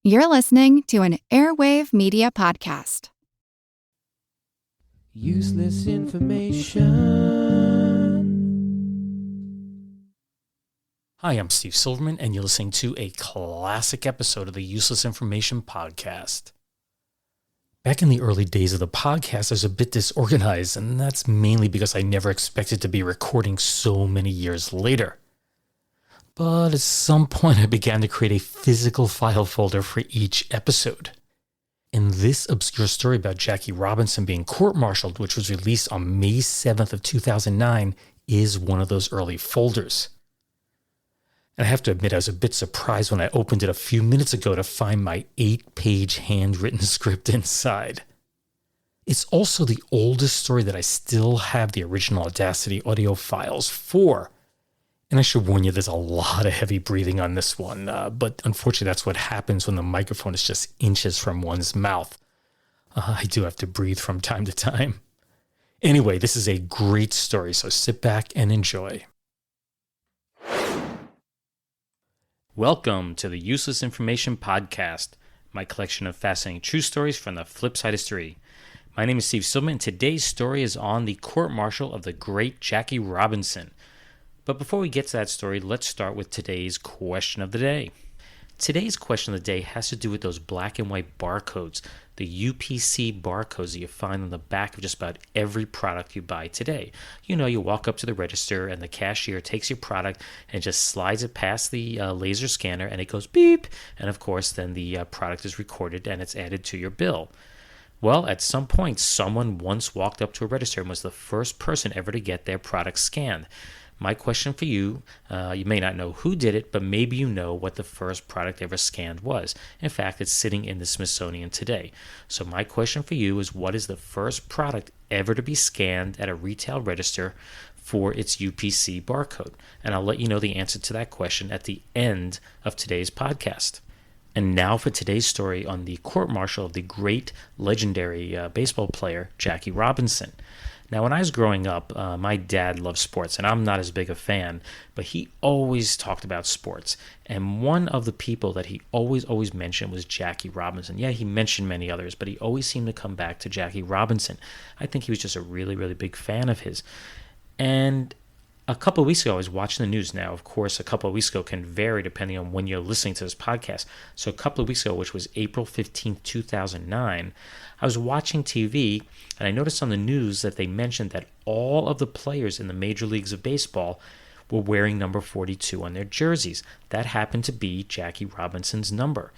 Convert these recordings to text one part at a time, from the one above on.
You're listening to an Airwave Media Podcast. Useless information. Hi, I'm Steve Silverman, and you're listening to a classic episode of the Useless Information Podcast. Back in the early days of the podcast, I was a bit disorganized, and that's mainly because I never expected to be recording so many years later. But at some point, I began to create a physical file folder for each episode. And this obscure story about Jackie Robinson being court-martialed, which was released on May 7th of 2009, is one of those early folders. And I have to admit, I was a bit surprised when I opened it a few minutes ago to find my 8-page handwritten script inside. It's also the oldest story that I still have the original Audacity audio files for. And I should warn you, there's a lot of heavy breathing on this one, but unfortunately that's what happens when the microphone is just inches from one's mouth. I do have to breathe from time to time. Anyway, this is a great story, so sit back and enjoy. Welcome to the Useless Information Podcast, my collection of fascinating true stories from the flip side of history. My name is Steve Silverman, and today's story is on the court-martial of the great Jackie Robinson. But before we get to that story, let's start with today's question of the day. Today's question of the day has to do with those black and white barcodes, the UPC barcodes that you find on the back of just about every product you buy today. You know, you walk up to the register and the cashier takes your product and just slides it past the laser scanner and it goes beep. And of course, then the product is recorded and it's added to your bill. Well, at some point, someone once walked up to a register and was the first person ever to get their product scanned. My question for you, you may not know who did it, but maybe you know what the first product ever scanned was. In fact, it's sitting in the Smithsonian today. So my question for you is, what is the first product ever to be scanned at a retail register for its UPC barcode? And I'll let you know the answer to that question at the end of today's podcast. And now for today's story on the court-martial of the great legendary baseball player, Jackie Robinson. Now, when I was growing up, my dad loved sports, and I'm not as big a fan, but he always talked about sports. And one of the people that he always mentioned was Jackie Robinson. Yeah, he mentioned many others, but he always seemed to come back to Jackie Robinson. I think he was just a really, really big fan of his. And a couple of weeks ago, I was watching the news. Now, of course, a couple of weeks ago can vary depending on when you're listening to this podcast. So a couple of weeks ago, which was April 15th, 2009, I was watching TV, and I noticed on the news that they mentioned that all of the players in the major leagues of baseball were wearing number 42 on their jerseys. That happened to be Jackie Robinson's number.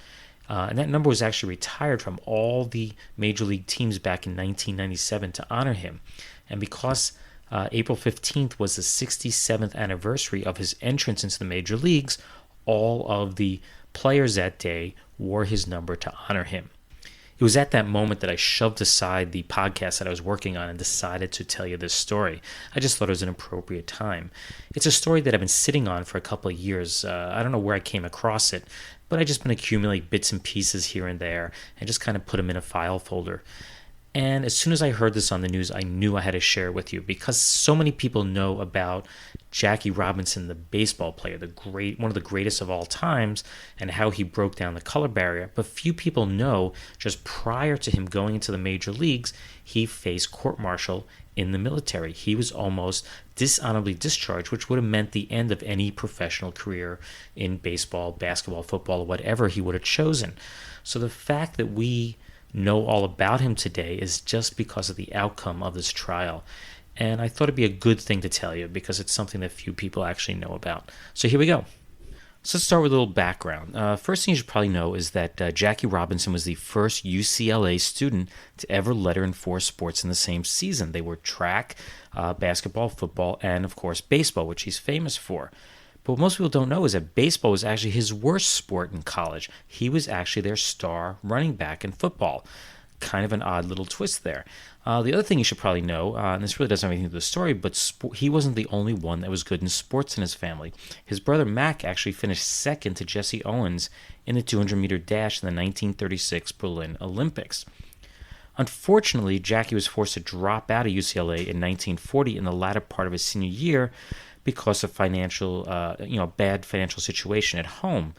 And that number was actually retired from all the major league teams back in 1997 to honor him. And because April 15th was the 67th anniversary of his entrance into the major leagues, all of the players that day wore his number to honor him. It was at that moment that I shoved aside the podcast that I was working on and decided to tell you this story. I just thought it was an appropriate time. It's a story that I've been sitting on for a couple of years. I don't know where I came across it, but I've just been accumulating bits and pieces here and there and just kind of put them in a file folder. And as soon as I heard this on the news, I knew I had to share it with you because so many people know about Jackie Robinson, the baseball player, one of the greatest of all times, and how he broke down the color barrier. But few people know just prior to him going into the major leagues, he faced court-martial in the military. He was almost dishonorably discharged, which would have meant the end of any professional career in baseball, basketball, football, or whatever he would have chosen. So the fact that we know all about him today is just because of the outcome of this trial. And I thought it'd be a good thing to tell you because it's something that few people actually know about. So here we go. So let's start with a little background. First thing you should probably know is that Jackie Robinson was the first UCLA student to ever letter in 4 sports in the same season. They were track, basketball, football, and of course baseball, which he's famous for. But what most people don't know is that baseball was actually his worst sport in college. He was actually their star running back in football. Kind of an odd little twist there. The other thing you should probably know, and this really doesn't have anything to do with the story, but he wasn't the only one that was good in sports in his family. His brother Mac actually finished second to Jesse Owens in the 200-meter dash in the 1936 Berlin Olympics. Unfortunately, Jackie was forced to drop out of UCLA in 1940 in the latter part of his senior year because of bad financial situation at home.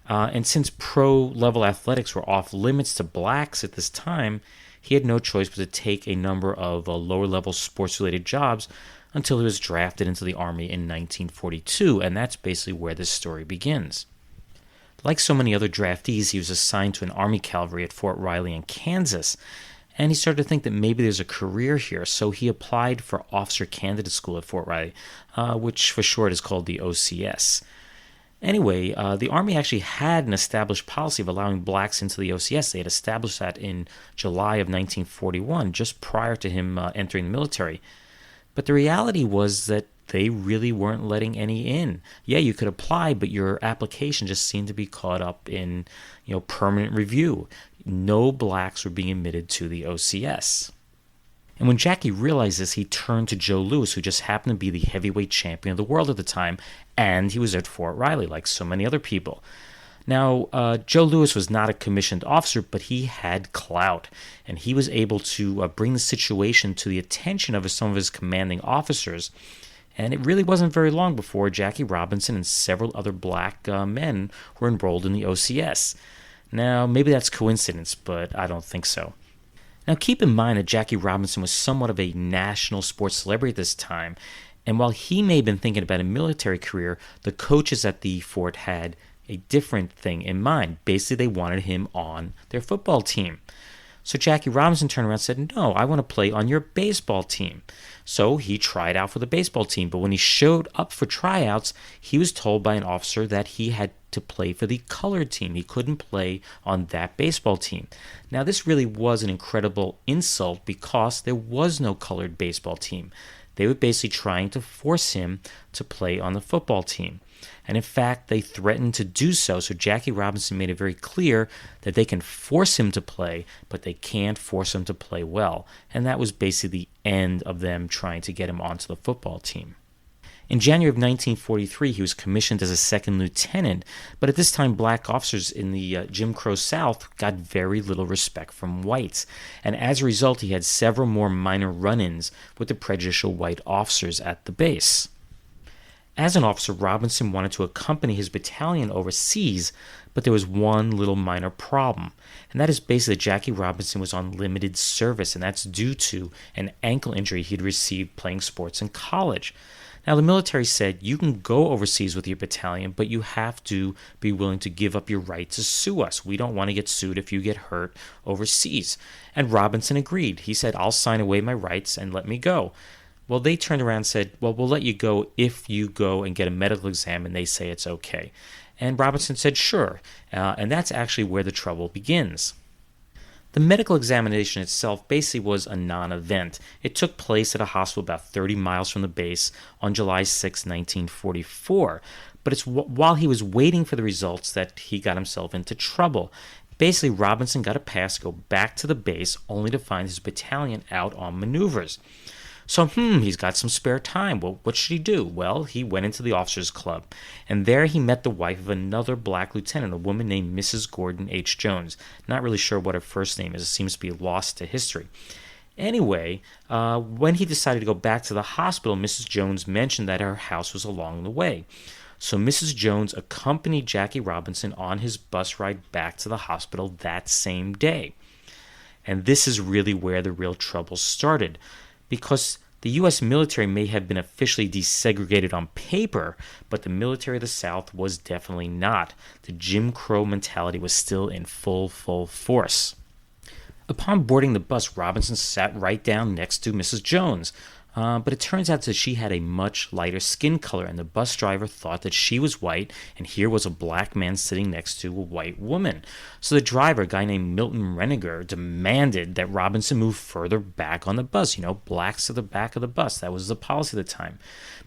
And since pro-level athletics were off limits to blacks at this time, he had no choice but to take a number of lower-level sports-related jobs until he was drafted into the Army in 1942, and that's basically where this story begins. Like so many other draftees, he was assigned to an Army cavalry at Fort Riley in Kansas, and he started to think that maybe there's a career here, so he applied for Officer Candidate School at Fort Riley, which for short is called the OCS. Anyway, the Army actually had an established policy of allowing blacks into the OCS. They had established that in July of 1941, just prior to him entering the military. But the reality was that they really weren't letting any in. Yeah, you could apply, but your application just seemed to be caught up in, permanent review. No blacks were being admitted to the OCS. And when Jackie realized this, he turned to Joe Louis, who just happened to be the heavyweight champion of the world at the time, and he was at Fort Riley, like so many other people. Now, Joe Louis was not a commissioned officer, but he had clout, and he was able to bring the situation to the attention of some of his commanding officers. And it really wasn't very long before Jackie Robinson and several other black men were enrolled in the OCS. Now, maybe that's coincidence, but I don't think so. Now, keep in mind that Jackie Robinson was somewhat of a national sports celebrity at this time, and while he may have been thinking about a military career, the coaches at the fort had a different thing in mind. Basically, they wanted him on their football team. So Jackie Robinson turned around and said, "No, I want to play on your baseball team." So he tried out for the baseball team, but when he showed up for tryouts, he was told by an officer that he had to play for the colored team. He couldn't play on that baseball team. Now, this really was an incredible insult because there was no colored baseball team. They were basically trying to force him to play on the football team. And in fact, they threatened to do so. So Jackie Robinson made it very clear that they can force him to play, but they can't force him to play well. And that was basically the end of them trying to get him onto the football team. In January of 1943, he was commissioned as a second lieutenant, but at this time, black officers in the Jim Crow South got very little respect from whites. And as a result, he had several more minor run-ins with the prejudicial white officers at the base. As an officer, Robinson wanted to accompany his battalion overseas, but there was one little minor problem, and that is basically that Jackie Robinson was on limited service, and that's due to an ankle injury he'd received playing sports in college. Now, the military said, you can go overseas with your battalion, but you have to be willing to give up your right to sue us. We don't want to get sued if you get hurt overseas. And Robinson agreed. He said, I'll sign away my rights and let me go. Well, they turned around and said, well, we'll let you go if you go and get a medical exam and they say it's okay. And Robinson said, sure. And that's actually where the trouble begins. The medical examination itself basically was a non-event. It took place at a hospital about 30 miles from the base on July 6, 1944. But it's while he was waiting for the results that he got himself into trouble. Basically, Robinson got a pass to go back to the base only to find his battalion out on maneuvers. So, he's got some spare time. Well, what should he do? Well, he went into the officers' club, and there he met the wife of another black lieutenant, a woman named Mrs. Gordon H. Jones. Not really sure what her first name is. It seems to be lost to history. Anyway, when he decided to go back to the hospital, Mrs. Jones mentioned that her house was along the way. So Mrs. Jones accompanied Jackie Robinson on his bus ride back to the hospital that same day. And this is really where the real trouble started, because the U.S. military may have been officially desegregated on paper, but the military of the South was definitely not. The Jim Crow mentality was still in full force. Upon boarding the bus, Robinson sat right down next to Mrs. Jones. But it turns out that she had a much lighter skin color, and the bus driver thought that she was white, and here was a black man sitting next to a white woman. So the driver, a guy named Milton Reniger, demanded that Robinson move further back on the bus. Blacks to the back of the bus. That was the policy at the time.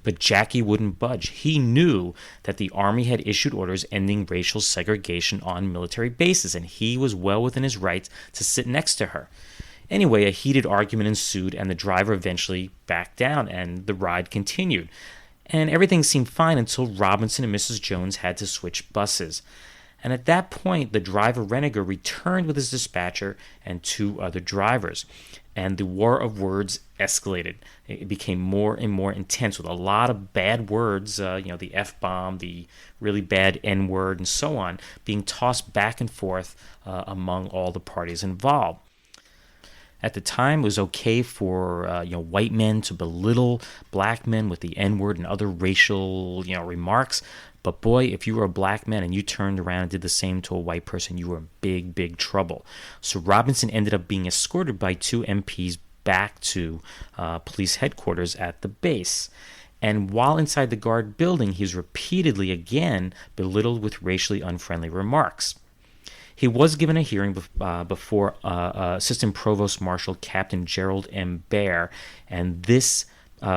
But Jackie wouldn't budge. He knew that the Army had issued orders ending racial segregation on military bases, and he was well within his rights to sit next to her. Anyway, a heated argument ensued, and the driver eventually backed down, and the ride continued. And everything seemed fine until Robinson and Mrs. Jones had to switch buses. And at that point, the driver Reniger returned with his dispatcher and two other drivers. and the war of words escalated. It became more and more intense with a lot of bad words, the F-bomb, the really bad N-word, and so on, being tossed back and forth among all the parties involved. At the time, it was okay for white men to belittle black men with the N-word and other racial remarks. But boy, if you were a black man and you turned around and did the same to a white person, you were in big, big trouble. So Robinson ended up being escorted by 2 MPs back to police headquarters at the base. And while inside the guard building, he was repeatedly again belittled with racially unfriendly remarks. He was given a hearing before Assistant Provost Marshal Captain Gerald M. Baer, and this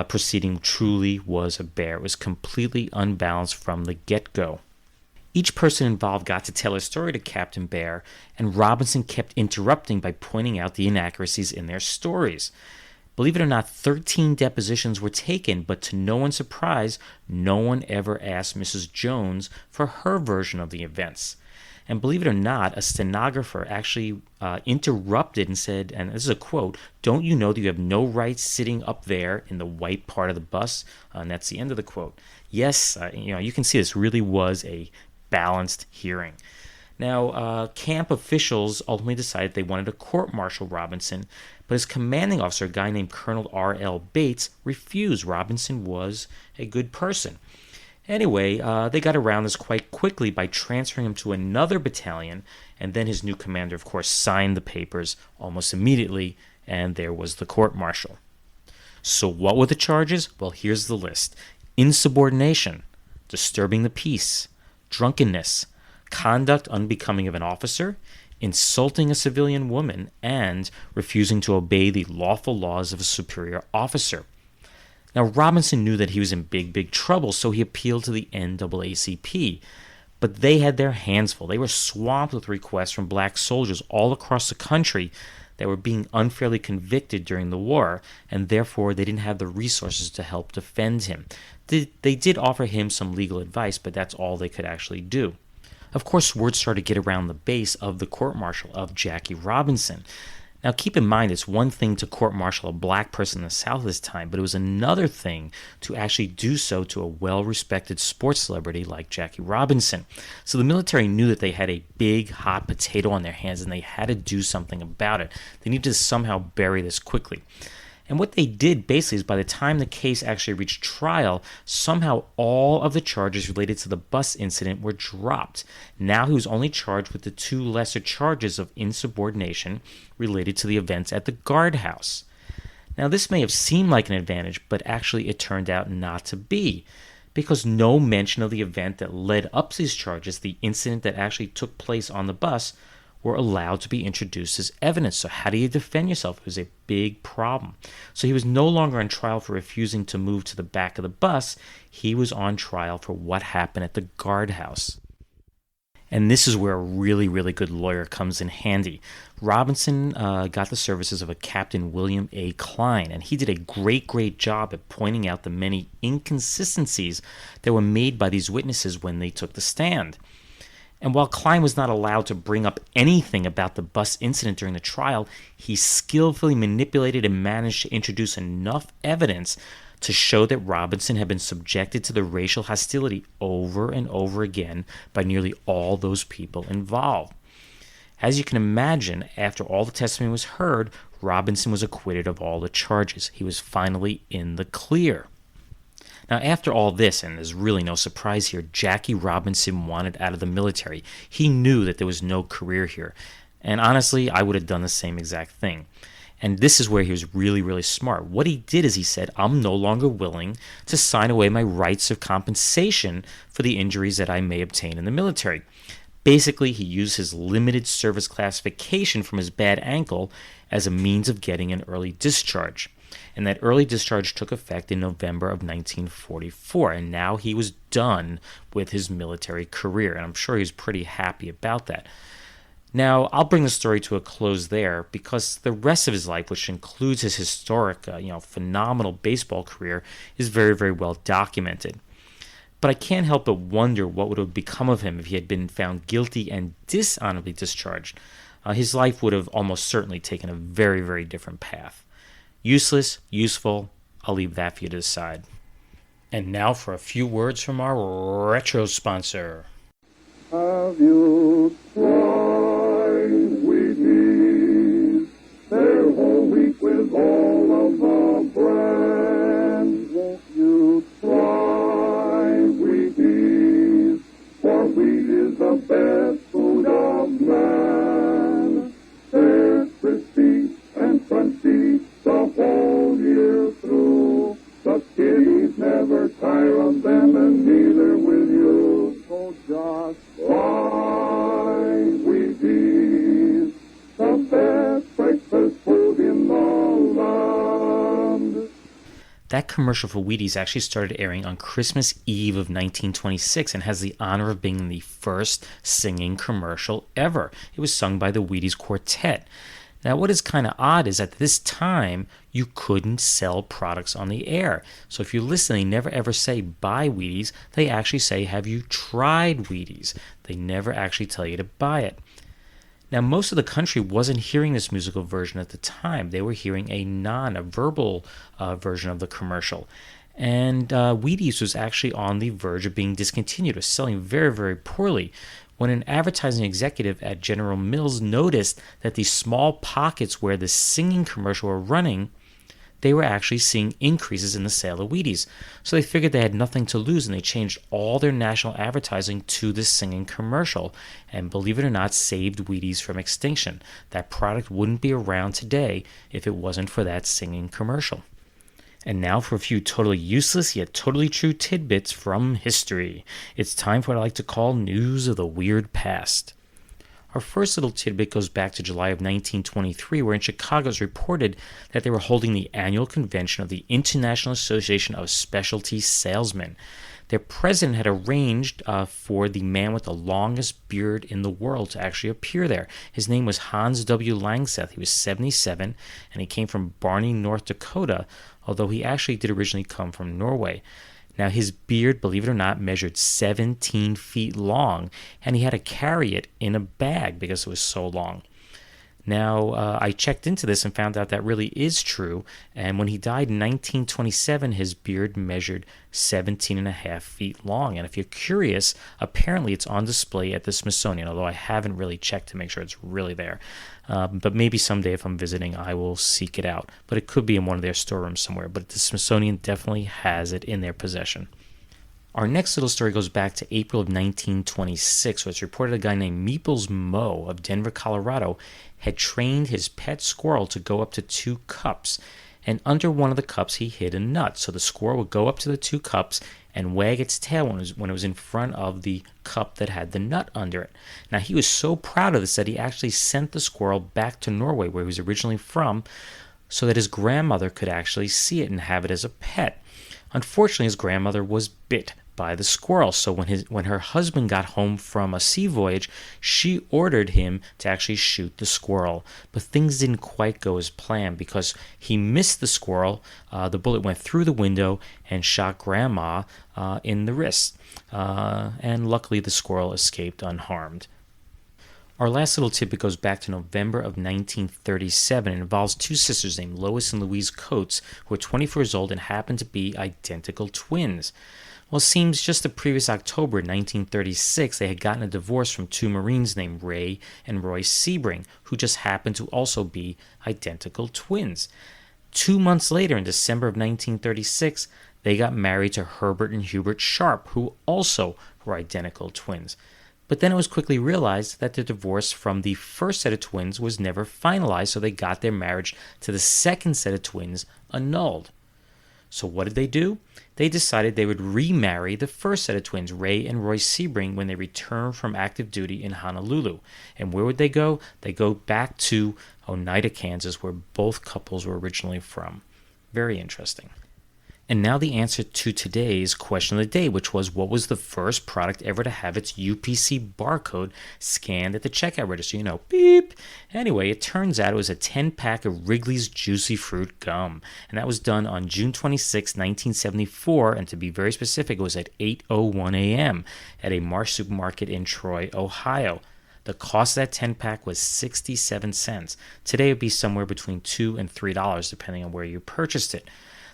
proceeding truly was a bear. It was completely unbalanced from the get-go. Each person involved got to tell a story to Captain Baer, and Robinson kept interrupting by pointing out the inaccuracies in their stories. Believe it or not, 13 depositions were taken, but to no one's surprise, no one ever asked Mrs. Jones for her version of the events. And believe it or not, a stenographer actually interrupted and said, and this is a quote, "Don't you know that you have no rights sitting up there in the white part of the bus?" And that's the end of the quote. Yes, you can see this really was a balanced hearing. Now, camp officials ultimately decided they wanted to court-martial Robinson, but his commanding officer, a guy named Colonel R.L. Bates, refused. Robinson was a good person. Anyway, they got around this quite quickly by transferring him to another battalion, and then his new commander, of course, signed the papers almost immediately, and there was the court-martial. So what were the charges? Well, here's the list. Insubordination, disturbing the peace, drunkenness, conduct unbecoming of an officer, insulting a civilian woman, and refusing to obey the lawful laws of a superior officer. Now, Robinson knew that he was in big, big trouble, so he appealed to the NAACP. But they had their hands full. They were swamped with requests from black soldiers all across the country that were being unfairly convicted during the war, and therefore they didn't have the resources to help defend him. They did offer him some legal advice, but that's all they could actually do. Of course, word started to get around the base of the court-martial of Jackie Robinson. Now, keep in mind, it's one thing to court-martial a black person in the South this time, but it was another thing to actually do so to a well-respected sports celebrity like Jackie Robinson. So the military knew that they had a big, hot potato on their hands, and they had to do something about it. They needed to somehow bury this quickly. And what they did basically is by the time the case actually reached trial, somehow all of the charges related to the bus incident were dropped. Now he was only charged with the 2 lesser charges of insubordination related to the events at the guardhouse. Now this may have seemed like an advantage, but actually it turned out not to be, because no mention of the event that led up to these charges, the incident that actually took place on the bus, were allowed to be introduced as evidence. So how do you defend yourself? It was a big problem. So he was no longer on trial for refusing to move to the back of the bus. He was on trial for what happened at the guardhouse. And this is where a really, really good lawyer comes in handy. Robinson got the services of a Captain William A. Klein, and he did a great, great job at pointing out the many inconsistencies that were made by these witnesses when they took the stand. And while Klein was not allowed to bring up anything about the bus incident during the trial, he skillfully manipulated and managed to introduce enough evidence to show that Robinson had been subjected to the racial hostility over and over again by nearly all those people involved. As you can imagine, after all the testimony was heard, Robinson was acquitted of all the charges. He was finally in the clear. Now, after all this, and there's really no surprise here, Jackie Robinson wanted out of the military. He knew that there was no career here. And honestly, I would have done the same exact thing. And this is where he was really, really smart. What he did is he said, I'm no longer willing to sign away my rights of compensation for the injuries that I may obtain in the military. Basically, he used his limited service classification from his bad ankle as a means of getting an early discharge. And that early discharge took effect in November of 1944, and now he was done with his military career, and I'm sure he was pretty happy about that. Now, I'll bring the story to a close there because the rest of his life, which includes his historic, phenomenal baseball career, is very, very well documented. But I can't help but wonder what would have become of him if he had been found guilty and dishonorably discharged. his life would have almost certainly taken a very, very different path. Useless, useful, I'll leave that for you to decide. And now for a few words from our retro sponsor. Have you tried Wheaties? They're whole wheat with all of the brands. Won't you try Wheaties? For wheat is the best food of man. They're crispy and crunchy the whole year through. The kiddies never tire of them, and neither will you. So just try Wheaties, the best breakfast food in the land. That commercial for Wheaties actually started airing on Christmas Eve of 1926 and has the honor of being the first singing commercial ever. It was sung by the Wheaties Quartet. Now, what is kind of odd is at this time, you couldn't sell products on the air. So if you listen, they never ever say, buy Wheaties. They actually say, have you tried Wheaties? They never actually tell you to buy it. Now, most of the country wasn't hearing this musical version at the time. They were hearing a verbal version of the commercial. And Wheaties was actually on the verge of being discontinued. It was selling very, very poorly. When an advertising executive at General Mills noticed that the small pockets where the singing commercial were running, they were actually seeing increases in the sale of Wheaties. So they figured they had nothing to lose, and they changed all their national advertising to this singing commercial. And believe it or not, saved Wheaties from extinction. That product wouldn't be around today if it wasn't for that singing commercial. And now for a few totally useless yet totally true tidbits from history. It's time for what I like to call news of the weird past. Our first little tidbit goes back to July of 1923, where in Chicago it was reported that they were holding the annual convention of the International Association of Specialty Salesmen. Their president had arranged for the man with the longest beard in the world to actually appear there. His name was Hans W. Langseth. He was 77, and he came from Barney, North Dakota, although he actually did originally come from Norway. Now, his beard, believe it or not, measured 17 feet long, and he had to carry it in a bag because it was so long. Now, I checked into this and found out that really is true, and when he died in 1927, his beard measured 17 and a half feet long. And if you're curious, apparently it's on display at the Smithsonian, although I haven't really checked to make sure it's really there. But maybe someday if I'm visiting, I will seek it out. But it could be in one of their storerooms somewhere, but the Smithsonian definitely has it in their possession. Our next little story goes back to April of 1926, where it's reported a guy named Meeples Moe of Denver, Colorado, had trained his pet squirrel to go up to 2 cups, and under one of the cups he hid a nut. So the squirrel would go up to the 2 cups and wag its tail when it was in front of the cup that had the nut under it. Now, he was so proud of this that he actually sent the squirrel back to Norway, where he was originally from, so that his grandmother could actually see it and have it as a pet. Unfortunately, his grandmother was bit by the squirrel, so when her husband got home from a sea voyage, she ordered him to actually shoot the squirrel. But things didn't quite go as planned because he missed the squirrel. The bullet went through the window and shot Grandma in the wrist. And luckily, the squirrel escaped unharmed. Our last little tidbit goes back to November of 1937 and involves 2 sisters named Lois and Louise Coates, who were 24 years old and happened to be identical twins. Well, it seems just the previous October, 1936, they had gotten a divorce from 2 Marines named Ray and Roy Sebring, who just happened to also be identical twins. 2 months later, in December of 1936, they got married to Herbert and Hubert Sharp, who also were identical twins. But then it was quickly realized that the divorce from the first set of twins was never finalized, so they got their marriage to the second set of twins annulled. So what did they do? They decided they would remarry the first set of twins, Ray and Roy Sebring, when they returned from active duty in Honolulu. And where would they go? They go back to Oneida, Kansas, where both couples were originally from. Very interesting. And now the answer to today's question of the day, which was, what was the first product ever to have its UPC barcode scanned at the checkout register? Beep. Anyway, it turns out it was a 10-pack of Wrigley's Juicy Fruit Gum. And that was done on June 26, 1974. And to be very specific, it was at 8:01 a.m. at a Marsh supermarket in Troy, Ohio. The cost of that 10-pack was 67 cents. Today it would be somewhere between $2 and $3, depending on where you purchased it.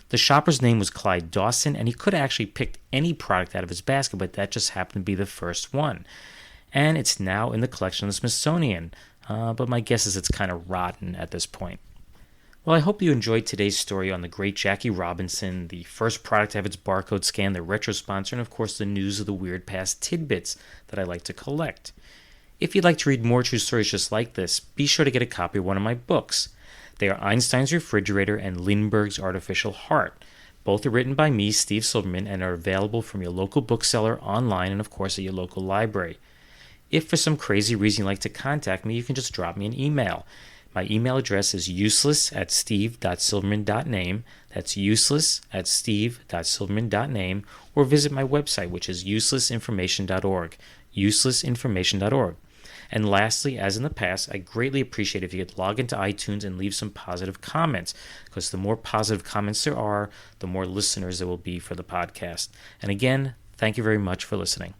The shopper's name was Clyde Dawson, and he could have actually picked any product out of his basket, but that just happened to be the first one. And it's now in the collection of the Smithsonian, but my guess is it's kind of rotten at this point. Well, I hope you enjoyed today's story on the great Jackie Robinson, the first product to have its barcode scanned, the retro sponsor, and of course the news of the weird past tidbits that I like to collect. If you'd like to read more true stories just like this, be sure to get a copy of one of my books. They are Einstein's Refrigerator and Lindbergh's Artificial Heart. Both are written by me, Steve Silverman, and are available from your local bookseller, online, and of course at your local library. If for some crazy reason you'd like to contact me, you can just drop me an email. My email address is useless@steve.silverman.name. That's useless@steve.silverman.name. Or visit my website, which is uselessinformation.org. Uselessinformation.org. And lastly, as in the past, I greatly appreciate if you could log into iTunes and leave some positive comments, because the more positive comments there are, the more listeners there will be for the podcast. And again, thank you very much for listening.